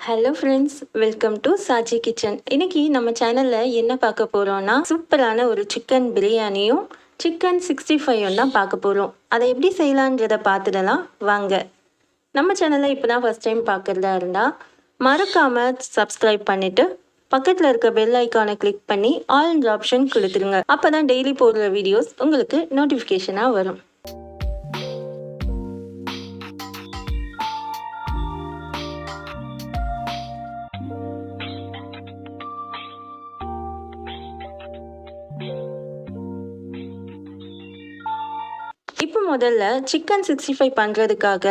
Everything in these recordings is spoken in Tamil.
Hello friends, welcome to Saachi kitchen. இன்னைக்கு நம்ம சேனலில் என்ன பார்க்க போகிறோன்னா, சூப்பரான ஒரு சிக்கன் பிரியாணியும் சிக்கன் 65 தான் பார்க்க போகிறோம். அதை எப்படி செய்யலான்றதை பார்த்துடலாம் வாங்க. நம்ம சேனலை இப்போ தான் ஃபஸ்ட் டைம் பார்க்குறதா இருந்தால் மறக்காமல் சப்ஸ்கிரைப் பண்ணிவிட்டு பக்கத்தில் இருக்க பெல் ஐக்கானை கிளிக் பண்ணி ஆல்ன்ற ஆப்ஷன் கொடுத்துருங்க. அப்போ தான் டெய்லி போடுற வீடியோஸ் உங்களுக்கு நோட்டிஃபிகேஷனாக வரும். இப்போ முதல்ல சிக்கன் 65 பண்ணுறதுக்காக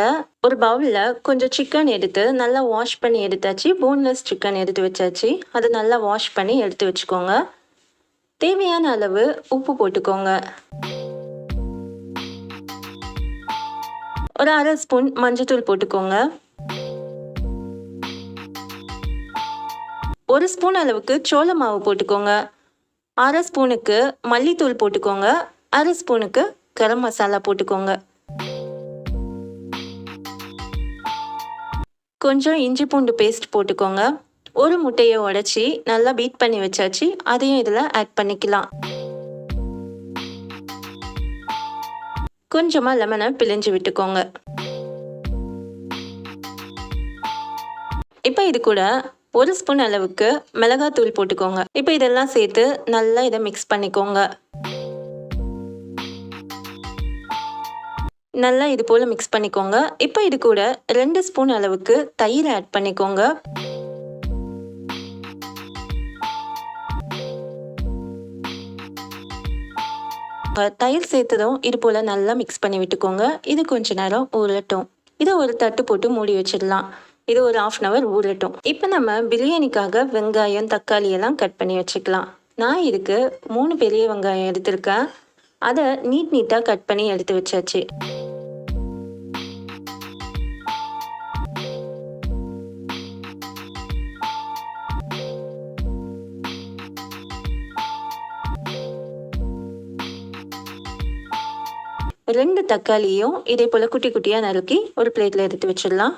ஒரு பவுலில் கொஞ்சம் சிக்கன் எடுத்து நல்லா வாஷ் பண்ணி எடுத்தாச்சு. போன்லெஸ் சிக்கன் எடுத்து வச்சாச்சு. அதை நல்லா வாஷ் பண்ணி எடுத்து வச்சுக்கோங்க. தேவையான அளவு உப்பு போட்டுக்கோங்க. ஒரு அரை ஸ்பூன் மஞ்சள்தூள் போட்டுக்கோங்க. ஒரு ஸ்பூன் அளவுக்கு சோள மாவு போட்டுக்கோங்க. அரை ஸ்பூனுக்கு மல்லித்தூள் போட்டுக்கோங்க. அரை ஸ்பூனுக்கு கரம் மசாலா போட்டுக்கோங்க. கொஞ்சம் இஞ்சி பூண்டு பேஸ்ட் போட்டுக்கோங்க. ஒரு முட்டையை உடைச்சி நல்லா பீட் பண்ணி வச்சாச்சு. அதையும் இதில் ஆட் பண்ணிக்கலாம். கொஞ்சமாக லெமனை பிழிஞ்சு விட்டுக்கோங்க. இப்போ இது கூட ஒரு ஸ்பூன் அளவுக்கு மிளகாத்தூள் போட்டுக்கோங்க. இப்போ இதெல்லாம் சேர்த்து நல்லா இதை மிக்ஸ் பண்ணிக்கோங்க. நல்லா இது போல் மிக்ஸ் பண்ணிக்கோங்க. இப்போ இது கூட 2 ஸ்பூன் அளவுக்கு தயிர் ஆட் பண்ணிக்கோங்க. தயிர் சேர்த்ததும் இது போல் நல்லா மிக்ஸ் பண்ணி விட்டுக்கோங்க. இது கொஞ்ச நேரம் ஊறட்டும். இதை ஒரு தட்டு போட்டு மூடி வச்சிடலாம். இது ஒரு 1/2 hour ஊறட்டும். இப்போ நம்ம பிரியாணிக்காக வெங்காயம் தக்காளி எல்லாம் கட் பண்ணி வச்சுக்கலாம். நான் இதுக்கு 3 பெரிய வெங்காயம் எடுத்திருக்கேன். அதை நீட்டாக கட் பண்ணி எடுத்து வச்சாச்சு. ரெண்டு தக்காளியும் இதே போல் குட்டி குட்டியாக நறுக்கி ஒரு பிளேட்டில் எடுத்து வச்சிடலாம்.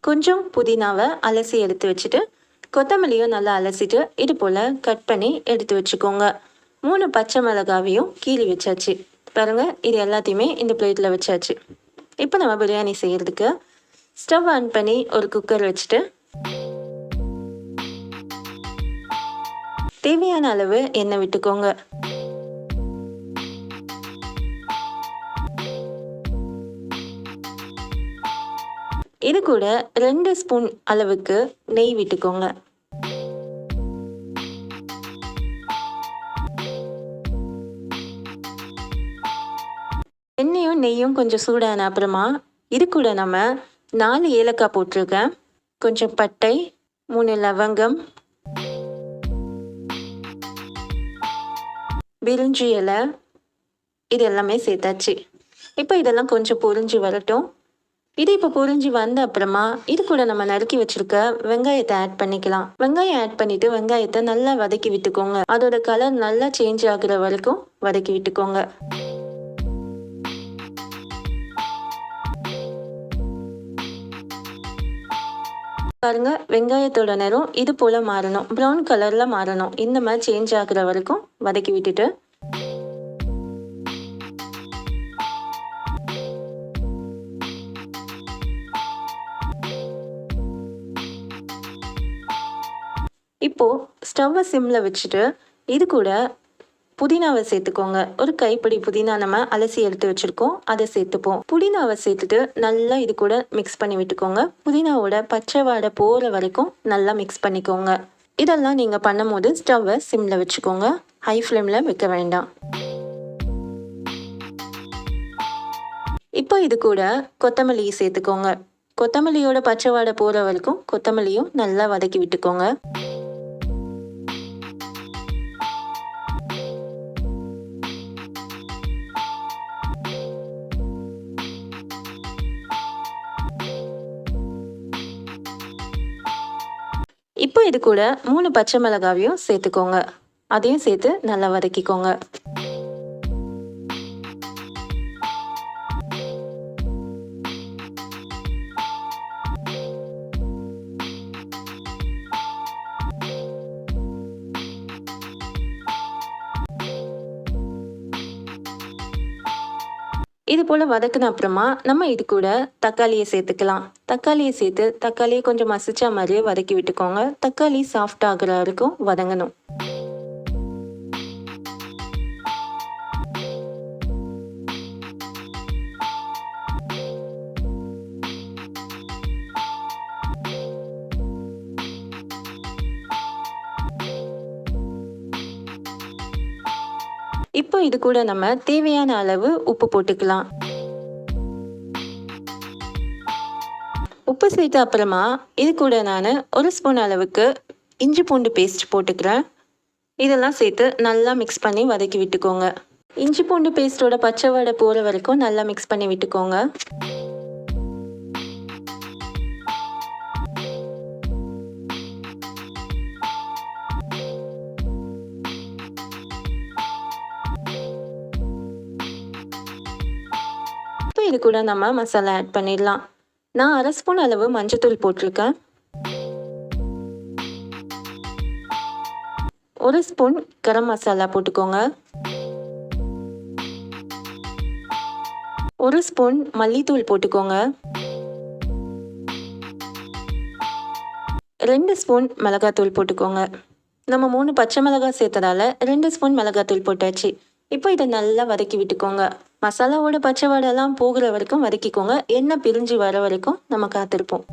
கொஞ்சம் புதினாவை அலசி எடுத்து வச்சுட்டு கொத்தமல்லியும் நல்லா அலசிட்டு இது போல் கட் பண்ணி எடுத்து வச்சுக்கோங்க. 3 பச்சை மிளகாவையும் கீறி வச்சாச்சு. பாருங்கள், இது எல்லாத்தையுமே இந்த பிளேட்டில் வச்சாச்சு. இப்போ நம்ம பிரியாணி செய்கிறதுக்கு ஸ்டவ் ஆன் பண்ணி ஒரு குக்கர் வச்சுட்டு தேவையான அளவு எண்ணெய் விட்டுக்கோங்க. இது கூட 2 ஸ்பூன் அளவுக்கு நெய் விட்டுக்கோங்க. எண்ணெயும் நெய்யும் கொஞ்சம் சூடான அப்புறமா இது கூட நம்ம 4 ஏலக்காய் போட்டிருக்கேன். கொஞ்சம் பட்டை, 3 லவங்கம், பிரிஞ்சி இலை, இது எல்லாமே சேர்த்தாச்சு. இப்போ இதெல்லாம் கொஞ்சம் பொரிஞ்சு வரட்டும். இது இப்போ பொரிஞ்சு வந்த அப்புறமா இது கூட நம்ம நறுக்கி வச்சிருக்க வெங்காயத்தை ஆட் பண்ணிக்கலாம். வெங்காயம் ஆட் பண்ணிட்டு வெங்காயத்தை நல்லா வதக்கி விட்டுக்கோங்க. அதோட கலர் நல்லா சேஞ்ச் ஆகுற வரைக்கும் வதக்கி விட்டுக்கோங்க. பாருங்க, வெங்காயத்தோட நிறம் இது போல மாறணும், ப்ரௌன் கலர்ல மாறணும். இந்த மாதிரி சேஞ்ச் ஆகுற வரைக்கும் வதக்கி விட்டுட்டு இப்போ ஸ்டவ்வை சிம்ல வச்சுட்டு இது கூட புதினாவை சேர்த்துக்கோங்க. ஒரு கைப்பிடி புதினா நம்ம அலசி எடுத்து வச்சிருக்கோம், அதை சேர்த்துப்போம். புதினாவை சேர்த்துட்டு நல்லா இது கூட மிக்ஸ் பண்ணி விட்டுக்கோங்க. புதினாவோட பச்சை வாடை போகிற வரைக்கும் நல்லா மிக்ஸ் பண்ணிக்கோங்க. இதெல்லாம் நீங்கள் பண்ணும் போது ஸ்டவ்வை சிம்ல வச்சுக்கோங்க, ஹை ஃப்ளேமில் வைக்க வேண்டாம். இப்போ இது கூட கொத்தமல்லி சேர்த்துக்கோங்க. கொத்தமல்லியோட பச்சை வாடை போகிற வரைக்கும் கொத்தமல்லியும் நல்லா வதக்கி விட்டுக்கோங்க. இப்போ இது கூட 3 பச்சை மிளகாவையும் சேர்த்துக்கோங்க. அதையும் சேர்த்து நல்லா வதக்கிக்கோங்க. இது போல் வதக்குன அப்புறமா நம்ம இது கூட தக்காளியை சேர்த்துக்கலாம். தக்காளியை சேர்த்து தக்காளியை கொஞ்சம் மசிச்சா மாதிரியே வதக்கி விட்டுக்கோங்க. தக்காளி சாஃப்ட் ஆகுற வரைக்கும் வதங்கணும். இப்போ இது கூட நம்ம தேவையான அளவு உப்பு போட்டுக்கலாம். உப்பு சேர்த்த அப்புறமா இது கூட நான் 1 ஸ்பூன் அளவுக்கு இஞ்சி பூண்டு பேஸ்ட் போட்டுக்கிறேன். இதெல்லாம் சேர்த்து நல்லா மிக்ஸ் பண்ணி வதக்கி விட்டுக்கோங்க. இஞ்சி பூண்டு பேஸ்ட்டோட பச்சை வாடை போகிற வரைக்கும் நல்லா மிக்ஸ் பண்ணி விட்டுக்கோங்க. இப்போ இது கூட நம்ம மசாலா ஆட் பண்ணிடலாம். நான் 1/2 ஸ்பூன் அளவு மஞ்சத்தூள் போட்டிருக்கேன். 1 ஸ்பூன் கரம் மசாலா போட்டுக்கோங்க. 1 ஸ்பூன் மல்லித்தூள் போட்டுக்கோங்க. 2 ஸ்பூன் மிளகாத்தூள் போட்டுக்கோங்க. நம்ம 3 பச்சை மிளகாய் சேர்த்ததால 2 ஸ்பூன் மிளகாத்தூள் போட்டாச்சு. இப்போ இதை நல்லா வதக்கி விட்டுக்கோங்க. மசாலாவோட பச்சை வாடெல்லாம் போகிற வரைக்கும் வதக்கிக்கோங்க. எண்ணெய் பிரிஞ்சு வர வரைக்கும் நம்ம காத்திருப்போம்.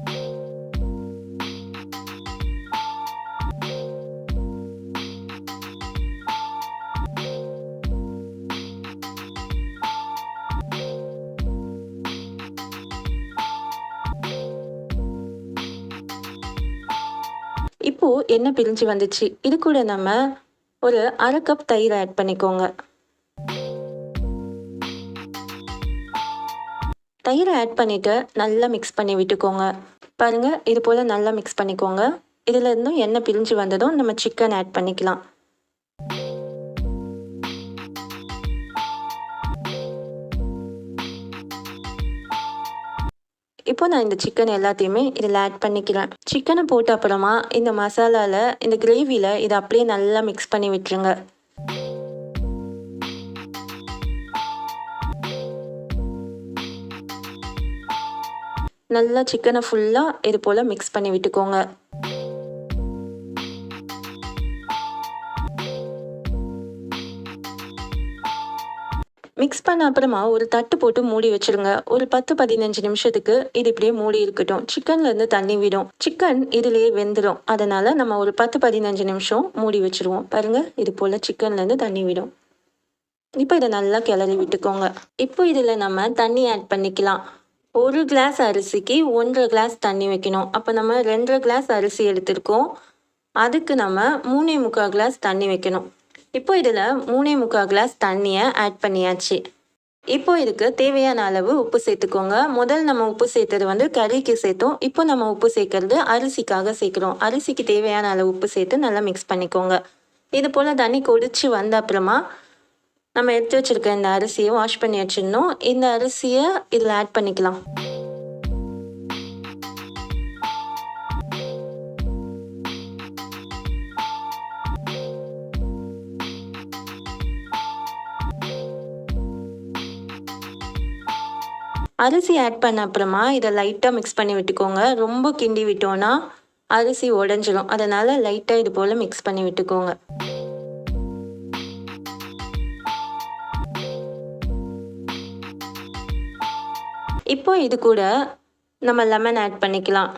இப்போ எண்ணெய் பிரிஞ்சு வந்துச்சு. இது கூட நம்ம ஒரு 1/2 கப் தயிர் ஆட் பண்ணிக்கோங்க. தயிரை ஆட் பண்ணிவிட்டு நல்லா மிக்ஸ் பண்ணி விட்டுக்கோங்க. பாருங்கள், இது போல் நல்லா மிக்ஸ் பண்ணிக்கோங்க. இதில் இருந்தும் எண்ணெய் பிரிஞ்சு வந்ததும் நம்ம சிக்கன் ஆட் பண்ணிக்கலாம். இப்போ நான் இந்த சிக்கன் எல்லாத்தையுமே இதில் ஆட் பண்ணிக்கிறேன். சிக்கனை போட்ட அப்புறமா இந்த மசாலாவில் இந்த கிரேவியில் இதை அப்படியே நல்லா மிக்ஸ் பண்ணி விட்டுருங்க. நல்லா சிக்கனை ஃபுல்லாக இது போல் மிக்ஸ் பண்ணி விட்டுக்கோங்க. மிக்ஸ் பண்ண அப்புறமா ஒரு தட்டு போட்டு மூடி வச்சிருங்க. ஒரு 10-15 நிமிஷத்துக்கு இது இப்படியே மூடி இருக்கட்டும். சிக்கன்லேருந்து தண்ணி விடும். சிக்கன் இதுலேயே வெந்துடும். அதனால் நம்ம ஒரு 10-15 நிமிஷம் மூடி வச்சுருவோம். பாருங்கள், இது போல் சிக்கன்லேருந்து தண்ணி விடும். இப்போ இதை நல்லா கிளறி விட்டுக்கோங்க. இப்போ இதில் நம்ம தண்ணி ஆட் பண்ணிக்கலாம். 1 கிளாஸ் அரிசிக்கு 1.5 கிளாஸ் தண்ணி வைக்கணும். அப்போ நம்ம 2.5 கிளாஸ் அரிசி எடுத்திருக்கோம். அதுக்கு நம்ம 3.25 கிளாஸ் தண்ணி வைக்கணும். இப்போ இதில் 3.25 கிளாஸ் தண்ணியை ஆட் பண்ணியாச்சு. இப்போ இதுக்கு தேவையான அளவு உப்பு சேர்த்துக்கோங்க. முதல் நம்ம உப்பு சேர்த்தது கறிக்கு சேர்த்தோம். இப்போ நம்ம உப்பு சேர்க்கறது அரிசிக்காக சேர்க்குறோம். அரிசிக்கு தேவையான அளவு உப்பு சேர்த்து நல்லா மிக்ஸ் பண்ணிக்கோங்க. இது போல் தண்ணி கொதிச்சு வந்த அப்புறமா நம்ம எடுத்து வச்சுருக்க இந்த அரிசியை வாஷ் பண்ணி வச்சிடணும். இந்த அரிசியை இதில் ஆட் பண்ணிக்கலாம். அரிசி ஆட் பண்ண அப்புறமா இதை லைட்டாக மிக்ஸ் பண்ணி விட்டுக்கோங்க. ரொம்ப கிண்டி விட்டோன்னா அரிசி உடஞ்சிடும். அதனால் லைட்டாக இது போல் மிக்ஸ் பண்ணி விட்டுக்கோங்க. இப்போ இது கூட நம்ம லெமன் ஆட் பண்ணிக்கலாம்.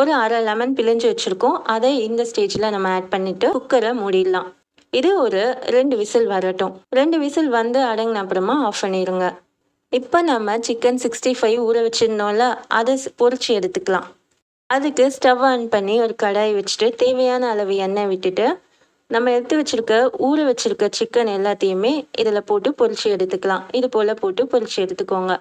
ஒரு 1/2 லெமன் பிழிஞ்சு வச்சுருக்கோம். அதை இந்த ஸ்டேஜில் நம்ம ஆட் பண்ணிவிட்டு குக்கரை மூடிடலாம். இது ஒரு 2 விசில் வரட்டும். 2 விசில் வந்து அடங்கின அப்புறமா ஆஃப் பண்ணிடுங்க. இப்போ நம்ம சிக்கன் 65 ஊற வச்சுருந்தோம்ல, அதை பொரிச்சு எடுத்துக்கலாம். அதுக்கு ஸ்டவ் ஆன் பண்ணி ஒரு கடாய் வச்சுட்டு தேவையான அளவு எண்ணெய் விட்டுட்டு நம்ம எடுத்து வச்சுருக்க ஊற வச்சுருக்க சிக்கன் எல்லாத்தையுமே இதில் போட்டு பொரிச்சு எடுத்துக்கலாம். இது போல் போட்டு பொரிச்சு எடுத்துக்கோங்க.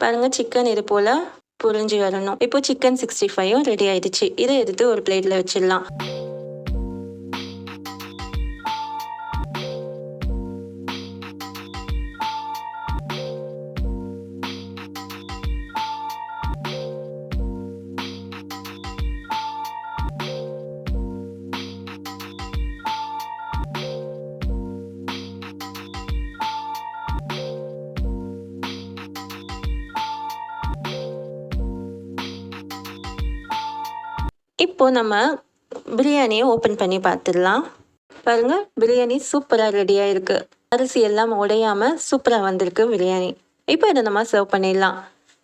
பாருங்கள், சிக்கன் இது போல் புரிஞ்சு வரணும். இப்போ சிக்கன் 65ம் ரெடி ஆயிடுச்சு. இதை எடுத்து ஒரு பிளேட்டில் வச்சிடலாம். இப்போ நம்ம பிரியாணியை ஓப்பன் பண்ணி பார்த்துடலாம். பாருங்கள், பிரியாணி சூப்பராக ரெடியாக இருக்குது. அரிசி எல்லாம் உடையாமல் சூப்பராக வந்திருக்கு பிரியாணி. இப்போ இதை நம்ம சர்வ் பண்ணிடலாம்.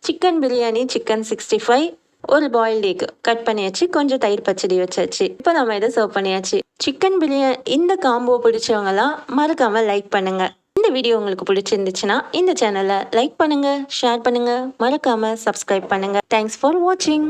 சிக்கன் பிரியாணி, சிக்கன் 65, ஒரு பாயில்டு எக் கட் பண்ணியாச்சு, கொஞ்சம் தயிர் பச்சடி வச்சாச்சு. இப்போ நம்ம இதை சர்வ் பண்ணியாச்சு. சிக்கன் பிரியாணி இந்த காம்போ பிடிச்சவங்களாம் மறக்காமல் லைக் பண்ணுங்கள். இந்த வீடியோ உங்களுக்கு பிடிச்சிருந்துச்சுன்னா இந்த சேனலை லைக் பண்ணுங்கள், ஷேர் பண்ணுங்கள், மறக்காமல் சப்ஸ்கிரைப் பண்ணுங்கள். தேங்க்ஸ் ஃபார் வாட்சிங்.